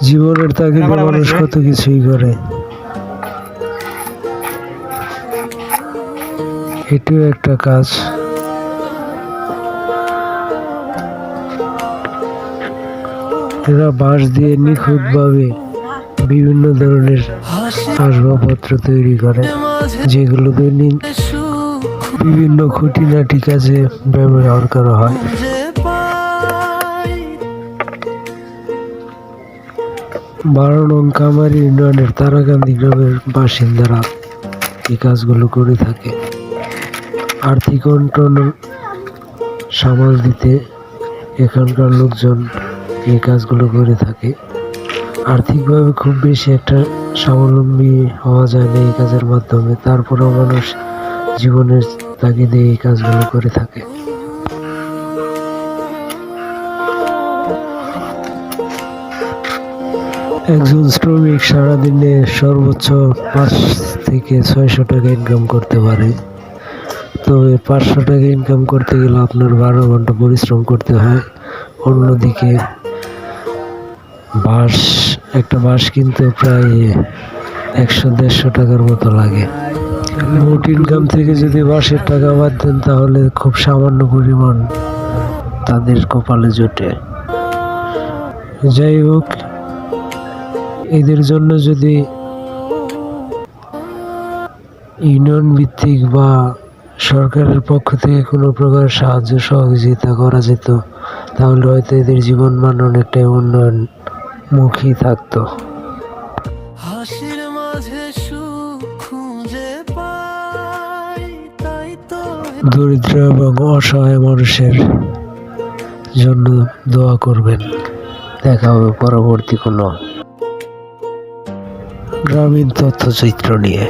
জীবনের তাগিদে মানুষ কত কিছুই করে, এটিও একটা কাজ। এরা বাঁশ দিয়ে নিখুঁতভাবে বিভিন্ন ধরনের আসবাবপত্র তৈরি করে, যেগুলো দৈনিক বিভিন্ন খুঁটিনাটি কাজে ব্যবহার করা হয়। 12 নং কামারি ইউনিয়নের তারাকান্দি গ্রামের বাসিন্দারা এই কাজগুলো করে থাকে। আর্থিক অনটন সামাল দিতে এখানকার লোকজন এই কাজগুলো করে থাকে। আর্থিকভাবে খুব বেশি একটা স্বাবলম্বী হওয়া যায় না এই কাজের মাধ্যমে, তারপরেও মানুষ জীবনের তাগিদে এই কাজগুলো করে থাকে। একজন শ্রমিক সারাদিনে সর্বোচ্চ 5 থেকে 600 টাকা ইনকাম করতে পারে। তবে 500 টাকা ইনকাম করতে গেলে আপনার 12 ঘন্টা পরিশ্রম করতে হয়। অন্যদিকে একটা বাঁশ কিনতে প্রায় 100-150 টাকার মতো লাগে। মোট ইনকাম থেকে যদি বাঁশের টাকা বাদ দেন তাহলে খুব সামান্য পরিমাণ তাদের কপালে জোটে। যাই হোক, এদের জন্য যদি ইউনিয়ন ভিত্তিক বা সরকারের পক্ষ থেকে কোনো প্রকার সাহায্য সহযোগিতা করা যেত তাহলে হয়তো এদের জীবন মান অনেকটাই উন্নয়নমুখী থাকতো। দরিদ্র এবং অসহায় মানুষের জন্য দোয়া করবেন। দেখা হবে পরবর্তী কোনো গ্রামীণ তথ্যচিত্র নিয়ে।